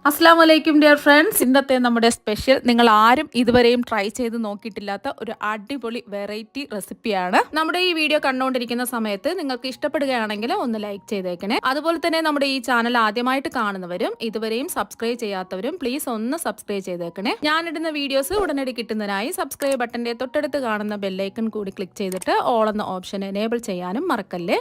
അസ്സാം വലൈക്കും dear friends. ഇന്നത്തെ നമ്മുടെ സ്പെഷ്യൽ നിങ്ങൾ ആരും ഇതുവരെയും ട്രൈ ചെയ്ത് നോക്കിയിട്ടില്ലാത്ത ഒരു അടിപൊളി വെറൈറ്റി റെസിപ്പിയാണ്. നമ്മുടെ ഈ വീഡിയോ കണ്ടുകൊണ്ടിരിക്കുന്ന സമയത്ത് നിങ്ങൾക്ക് ഇഷ്ടപ്പെടുകയാണെങ്കിൽ ഒന്ന് ലൈക്ക് ചെയ്തേക്കണേ. അതുപോലെ തന്നെ നമ്മുടെ ഈ ചാനൽ ആദ്യമായിട്ട് കാണുന്നവരും ഇതുവരെയും സബ്സ്ക്രൈബ് ചെയ്യാത്തവരും പ്ലീസ് ഒന്ന് സബ്സ്ക്രൈബ് ചെയ്തേക്കണേ. ഞാനിടുന്ന വീഡിയോസ് ഉടനടി കിട്ടുന്നതിനായി സബ്സ്ക്രൈബ് ബട്ടന്റെ തൊട്ടടുത്ത് കാണുന്ന ബെല്ലൈക്കൺ കൂടി ക്ലിക്ക് ചെയ്തിട്ട് ഓൾ എന്ന ഓപ്ഷൻ എനേബിൾ ചെയ്യാനും മറക്കല്ലേ.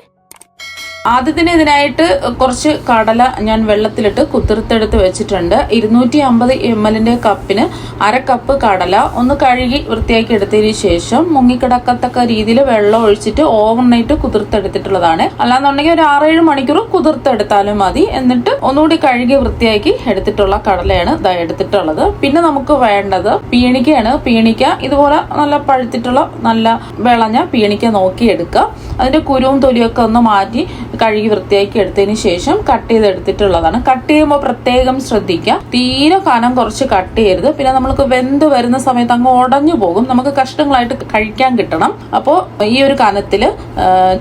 ആദ്യത്തിന് ഇതിനായിട്ട് കുറച്ച് കടല ഞാൻ വെള്ളത്തിലിട്ട് കുതിർത്തെടുത്ത് വെച്ചിട്ടുണ്ട്. 250 ml കപ്പിന് അര കപ്പ് കടല ഒന്ന് കഴുകി വൃത്തിയാക്കി എടുത്തതിന് ശേഷം മുങ്ങിക്കിടക്കത്തക്ക രീതിയിൽ വെള്ളം ഒഴിച്ചിട്ട് ഓവർനൈറ്റ് കുതിർത്തെടുത്തിട്ടുള്ളതാണ്. അല്ലാന്നുണ്ടെങ്കിൽ ഒരു 6-7 മണിക്കൂർ കുതിർത്തെടുത്താലും മതി. എന്നിട്ട് ഒന്നുകൂടി കഴുകി വൃത്തിയാക്കി എടുത്തിട്ടുള്ള കടലയാണ് എടുത്തിട്ടുള്ളത്. പിന്നെ നമുക്ക് വേണ്ടത് പീണിക്കയാണ്. പീണിക്ക ഇതുപോലെ നല്ല പഴുത്തിട്ടുള്ള നല്ല വിളഞ്ഞ പീണിക്ക നോക്കിയെടുക്കുക. അതിന്റെ കുരുവും തൊലിയൊക്കെ ഒന്ന് മാറ്റി കഴുകി വൃത്തിയാക്കി എടുത്തതിന് ശേഷം കട്ട് ചെയ്തെടുത്തിട്ടുള്ളതാണ്. കട്ട് ചെയ്യുമ്പോൾ പ്രത്യേകം ശ്രദ്ധിക്കുക, തീരെ കനം കുറച്ച് കട്ട് ചെയ്യരുത്. പിന്നെ നമുക്ക് വെന്ത് വരുന്ന സമയത്ത് അങ്ങ് ഉടഞ്ഞു പോകും, നമുക്ക് കഷ്ണങ്ങളായിട്ട് കഴിക്കാൻ കിട്ടണം. അപ്പോൾ ഈ ഒരു കനത്തില്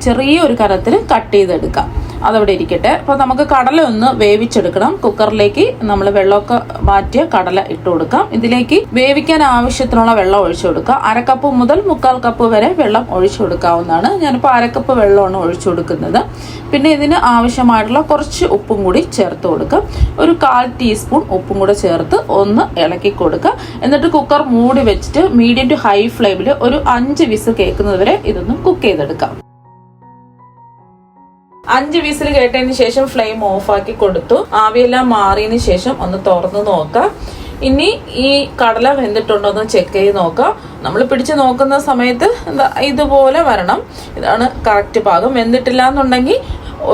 ചെറിയൊരു കനത്തിൽ കട്ട് ചെയ്തെടുക്കാം. അതവിടെ ഇരിക്കട്ടെ. അപ്പൊ നമുക്ക് കടല ഒന്ന് വേവിച്ചെടുക്കണം. കുക്കറിലേക്ക് നമ്മൾ വെള്ളമൊക്കെ മാറ്റിയ കടല ഇട്ട് കൊടുക്കാം. ഇതിലേക്ക് വേവിക്കാൻ ആവശ്യത്തിനുള്ള വെള്ളം ഒഴിച്ചു കൊടുക്കാം. അരക്കപ്പ് മുതൽ 1/4 കപ്പ് വരെ വെള്ളം ഒഴിച്ചു കൊടുക്കാവുന്നതാണ്. ഞാനിപ്പോൾ അരക്കപ്പ് വെള്ളമാണ് ഒഴിച്ചു കൊടുക്കുന്നത്. പിന്നെ ഇതിന് ആവശ്യമായിട്ടുള്ള കുറച്ച് ഉപ്പും കൂടി ചേർത്ത് കൊടുക്കാം. ഒരു 1/4 ടീസ്പൂൺ ഉപ്പും കൂടെ ചേർത്ത് ഒന്ന് ഇളക്കി കൊടുക്കുക. എന്നിട്ട് കുക്കർ മൂടി വെച്ചിട്ട് മീഡിയം ടു ഹൈ ഫ്ലെയിമിൽ ഒരു 5 വിസിൽ കേൾക്കുന്നത് വരെ ഇതൊന്ന് കുക്ക് ചെയ്തെടുക്കാം. 5 വിസിൽ കേട്ടതിന് ശേഷം ഫ്ലെയിം ഓഫ് ആക്കി കൊടുത്തു. ആവിയെല്ലാം മാറിയതിന് ശേഷം ഒന്ന് തുറന്ന് നോക്കാം. ഇനി ഈ കടല വെന്തിട്ടുണ്ടോ എന്ന് ചെക്ക് ചെയ്ത് നോക്കാം. നമ്മൾ പിടിച്ച് നോക്കുന്ന സമയത്ത് ഇതുപോലെ വരണം. ഇതാണ് കറക്റ്റ് പാകം. വെന്തിട്ടില്ല എന്നുണ്ടെങ്കിൽ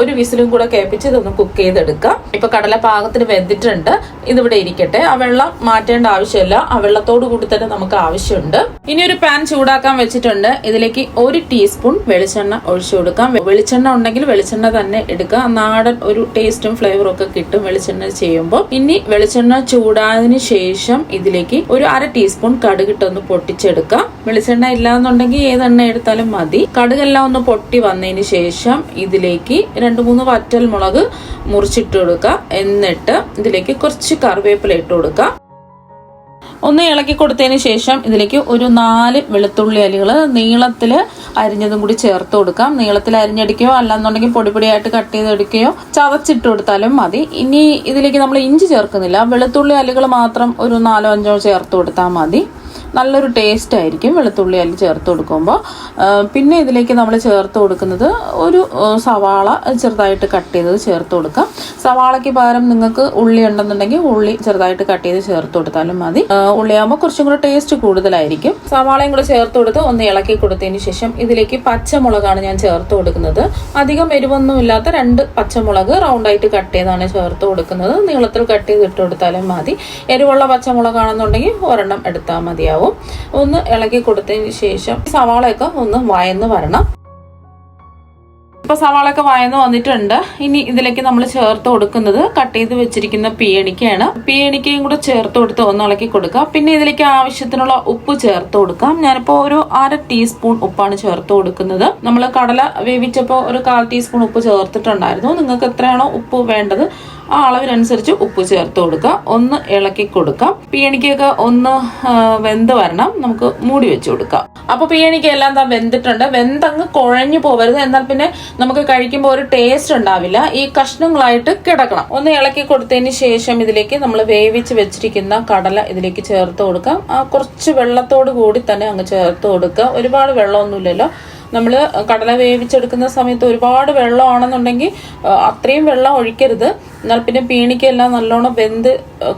ഒരു വിസിലും കൂടെ കേൾപ്പിച്ച് ഇതൊന്ന് കുക്ക് ചെയ്തെടുക്കാം. ഇപ്പൊ കടല പാകത്തിന് വെന്തിട്ടുണ്ട്. ഇതിവിടെ ഇരിക്കട്ടെ. ആ വെള്ളം മാറ്റേണ്ട ആവശ്യമില്ല. ആ വെള്ളത്തോട് കൂടി തന്നെ നമുക്ക് ആവശ്യമുണ്ട്. ഇനി ഒരു പാൻ ചൂടാക്കാൻ വെച്ചിട്ടുണ്ട്. ഇതിലേക്ക് 1 ടീസ്പൂൺ വെളിച്ചെണ്ണ ഒഴിച്ചു കൊടുക്കാം. വെളിച്ചെണ്ണ ഉണ്ടെങ്കിൽ വെളിച്ചെണ്ണ തന്നെ എടുക്കുക. നാടൻ ഒരു ടേസ്റ്റും ഫ്ലേവറും ഒക്കെ കിട്ടും വെളിച്ചെണ്ണ ചെയ്യുമ്പോൾ. ഇനി വെളിച്ചെണ്ണ ചൂടായതിനു ശേഷം ഇതിലേക്ക് ഒരു 1/2 ടീസ്പൂൺ കടുകിട്ടൊന്ന് പൊട്ടിച്ചെടുക്കാം. വെളിച്ചെണ്ണ ഇല്ലാന്നുണ്ടെങ്കിൽ ഏതെണ്ണ എടുത്താലും മതി. കടുകെല്ലാം ഒന്ന് പൊട്ടി വന്നതിന് ശേഷം ഇതിലേക്ക് 2-3 വറ്റൽ മുളക് മുറിച്ചിട്ട് കൊടുക്കുക. എന്നിട്ട് ഇതിലേക്ക് കുറച്ച് കറിവേപ്പില ഇട്ട് കൊടുക്കുക. ഒന്ന് ഇളക്കി കൊടുത്തതിന് ശേഷം ഇതിലേക്ക് ഒരു 4 വെളുത്തുള്ളി അല്ലികൾ നീളത്തിൽ അരിഞ്ഞതും കൂടി ചേർത്ത് കൊടുക്കാം. നീളത്തിൽ അരിഞ്ഞെടുക്കുകയോ അല്ലാന്നുണ്ടെങ്കിൽ പൊടിപ്പൊടിയായിട്ട് കട്ട് ചെയ്തെടുക്കുകയോ ചതച്ചിട്ട് കൊടുത്താലും മതി. ഇനി ഇതിലേക്ക് നമ്മൾ ഇഞ്ചി ചേർക്കുന്നില്ല. വെളുത്തുള്ളി അല്ലികൾ മാത്രം ഒരു 4-5 ചേർത്ത് കൊടുത്താൽ മതി. നല്ലൊരു ടേസ്റ്റ് ആയിരിക്കും വെളുത്തുള്ളി അല്ലി ചേർത്ത് കൊടുക്കുമ്പോൾ. പിന്നെ ഇതിലേക്ക് നമ്മൾ ചേർത്ത് കൊടുക്കുന്നത് ഒരു സവാള ചെറുതായിട്ട് കട്ട് ചെയ്തത് ചേർത്ത് കൊടുക്കാം. സവാളയ്ക്ക് പകരം നിങ്ങൾക്ക് ഉള്ളി ഉണ്ടെന്നുണ്ടെങ്കിൽ ഉള്ളി ചെറുതായിട്ട് കട്ട് ചെയ്ത് ചേർത്ത് കൊടുത്താലും മതി. ഉള്ളിയാകുമ്പോൾ കുറച്ചും കൂടെ ടേസ്റ്റ് കൂടുതലായിരിക്കും. സവാളയും കൂടെ ചേർത്ത് കൊടുത്ത് ഒന്ന് ഇളക്കി കൊടുത്തതിന് ശേഷം ഇതിലേക്ക് പച്ചമുളകാണ് ഞാൻ ചേർത്ത് കൊടുക്കുന്നത്. അധികം എരിവൊന്നും ഇല്ലാത്ത 2 പച്ചമുളക് റൗണ്ടായിട്ട് കട്ട് ചെയ്താണ് ചേർത്ത് കൊടുക്കുന്നത്. നീളത്തിൽ കട്ട് ചെയ്ത് ഇട്ട് കൊടുത്താലും മതി. എരിവുള്ള പച്ചമുളകാണെന്നുണ്ടെങ്കിൽ 1 എടുത്താൽ മതിയാവും. ഒന്ന് ഇളക്കി കൊടുത്തതിന് ശേഷം സവാളയൊക്കെ ഒന്ന് വയന്ന് വരണം. ഇപ്പൊ സവാളൊക്കെ വയന്ന് വന്നിട്ടുണ്ട്. ഇനി ഇതിലേക്ക് നമ്മൾ ചേർത്ത് കൊടുക്കുന്നത് കട്ട് ചെയ്ത് വെച്ചിരിക്കുന്ന പീയണിക്കയാണ്. പീയണിക്കയും കൂടെ ചേർത്ത് കൊടുത്ത് ഒന്ന് ഇളക്കി കൊടുക്കാം. പിന്നെ ഇതിലേക്ക് ആവശ്യത്തിനുള്ള ഉപ്പ് ചേർത്ത് കൊടുക്കാം. ഞാനിപ്പോ ഒരു 1/2 ടീസ്പൂൺ ഉപ്പാണ് ചേർത്ത് കൊടുക്കുന്നത്. നമ്മൾ കടല വേവിച്ചപ്പോൾ ഒരു 1/4 ടീസ്പൂൺ ഉപ്പ് ചേർത്തിട്ടുണ്ടായിരുന്നു. നിങ്ങൾക്ക് എത്രയാണോ ഉപ്പ് വേണ്ടത് ആ അളവിനനുസരിച്ച് ഉപ്പ് ചേർത്ത് കൊടുക്കുക. ഒന്ന് ഇളക്കി കൊടുക്കാം. പീയണിക്കൊക്കെ ഒന്ന് വെന്ത് വരണം. നമുക്ക് മൂടി വെച്ച് കൊടുക്കാം. അപ്പൊ പീയണിക്ക എല്ലാം വെന്തിട്ടുണ്ട്. വെന്തങ്ങ് കുഴഞ്ഞു പോവരുത്. എന്നാൽ പിന്നെ നമുക്ക് കഴിക്കുമ്പോൾ ഒരു ടേസ്റ്റ് ഉണ്ടാവില്ല. ഈ കഷ്ണങ്ങളായിട്ട് കിടക്കണം. ഒന്ന് ഇളക്കി കൊടുത്തതിന് ശേഷം ഇതിലേക്ക് നമ്മൾ വേവിച്ച് വെച്ചിരിക്കുന്ന കടല ഇതിലേക്ക് ചേർത്ത് കൊടുക്കാം. കുറച്ച് വെള്ളത്തോട് കൂടി തന്നെ അങ്ങ് ചേർത്ത് കൊടുക്കുക. ഒരുപാട് വെള്ളമൊന്നുമില്ലല്ലോ. നമ്മൾ കടല വേവിച്ചെടുക്കുന്ന സമയത്ത് ഒരുപാട് വെള്ളമാണെന്നുണ്ടെങ്കിൽ അത്രയും വെള്ളം ഒഴിക്കരുത്. എന്നാൽ പിന്നെ പീണിക്കെല്ലാം നല്ലോണം വെന്ത്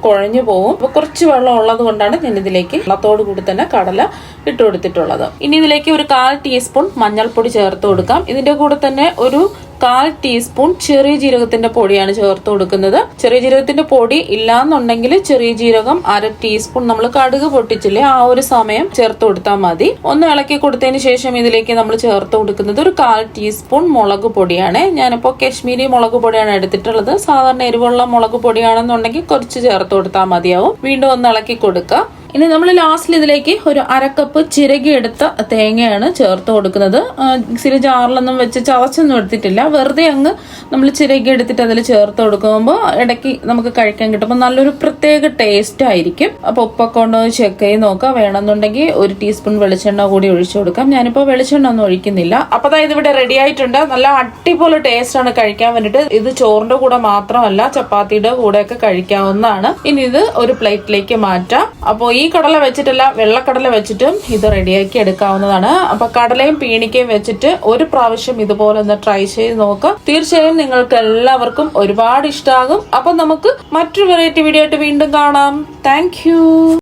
കുഴഞ്ഞു പോകും. അപ്പൊ കുറച്ച് വെള്ളം ഉള്ളത് കൊണ്ടാണ് ഞാൻ ഇതിലേക്ക് വെള്ളത്തോട് കൂടി തന്നെ കടല ഇട്ട് കൊടുത്തിട്ടുള്ളത്. ഇനി ഇതിലേക്ക് ഒരു 1/4 ടീസ്പൂൺ മഞ്ഞൾപ്പൊടി ചേർത്ത് കൊടുക്കാം. ഇതിന്റെ കൂടെ തന്നെ ഒരു 1/4 ടീസ്പൂൺ ചെറിയ ജീരകത്തിന്റെ പൊടിയാണ് ചേർത്ത് കൊടുക്കുന്നത്. ചെറിയ ജീരകത്തിന്റെ പൊടി ഇല്ലാന്നുണ്ടെങ്കിൽ ചെറിയ ജീരകം 1/2 ടീസ്പൂൺ നമ്മൾ കടുക് പൊട്ടിച്ചില്ലേ ആ ഒരു സമയം ചേർത്ത് കൊടുത്താൽ മതി. ഒന്ന് ഇളക്കി കൊടുത്തതിന് ശേഷം ഇതിലേക്ക് നമ്മൾ ചേർത്ത് കൊടുക്കുന്നത് ഒരു 1/4 ടീസ്പൂൺ മുളക് പൊടിയാണ്. ഞാനിപ്പോ കശ്മീരി മുളക് പൊടിയാണ് എടുത്തിട്ടുള്ളത്. സാധാരണ എരിവുള്ള മുളക് പൊടിയാണെന്നുണ്ടെങ്കിൽ കുറച്ച് ചേർത്ത് കൊടുത്താൽ മതിയാവും. വീണ്ടും ഒന്ന് ഇളക്കി കൊടുക്കുക. ഇനി നമ്മൾ ലാസ്റ്റിൽ ഇതിലേക്ക് ഒരു 1/2 കപ്പ് ചിരകിയെടുത്ത തേങ്ങയാണ് ചേർത്ത് കൊടുക്കുന്നത്. മിക്സിയിൽ ജാറിലൊന്നും വെച്ച് ചതച്ചൊന്നും എടുത്തിട്ടില്ല, വെറുതെ അങ്ങ് നമ്മൾ ചിരകി എടുത്തിട്ട് അതിൽ ചേർത്ത് കൊടുക്കുമ്പോൾ ഇടയ്ക്ക് നമുക്ക് കഴിക്കാൻ കിട്ടുമ്പോൾ നല്ലൊരു പ്രത്യേക ടേസ്റ്റ് ആയിരിക്കും. അപ്പൊ ഉപ്പൊക്കെ ഉണ്ടോ ചെക്ക് ചെയ്ത് നോക്കാം. വേണമെന്നുണ്ടെങ്കിൽ 1 ടീസ്പൂൺ വെളിച്ചെണ്ണ കൂടി ഒഴിച്ചു കൊടുക്കാം. ഞാനിപ്പോൾ വെളിച്ചെണ്ണ ഒന്നും ഒഴിക്കുന്നില്ല. അപ്പൊ അതായത് ഇവിടെ റെഡി ആയിട്ടുണ്ട്. നല്ല അടിപൊളി ടേസ്റ്റ് ആണ് കഴിക്കാൻ വേണ്ടിട്ട്. ഇത് ചോറിന്റെ കൂടെ മാത്രമല്ല ചപ്പാത്തിയുടെ കൂടെ ഒക്കെ കഴിക്കാവുന്നതാണ്. ഇനി ഇത് ഒരു പ്ലേറ്റിലേക്ക് മാറ്റാം. അപ്പോൾ ഈ കടല വെച്ചിട്ടല്ല, വെള്ളക്കടല വെച്ചിട്ടും ഇത് റെഡിയാക്കി എടുക്കാവുന്നതാണ്. അപ്പൊ കടലയും പീണിക്കയും വെച്ചിട്ട് ഒരു പ്രാവശ്യം ഇതുപോലെ ഒന്ന് ട്രൈ ചെയ്ത് നോക്കാം. തീർച്ചയായും നിങ്ങൾക്ക് എല്ലാവർക്കും ഒരുപാട് ഇഷ്ടമാകും. അപ്പൊ നമുക്ക് മറ്റൊരു വെറൈറ്റി വീഡിയോ ആയിട്ട് വീണ്ടും കാണാം. താങ്ക്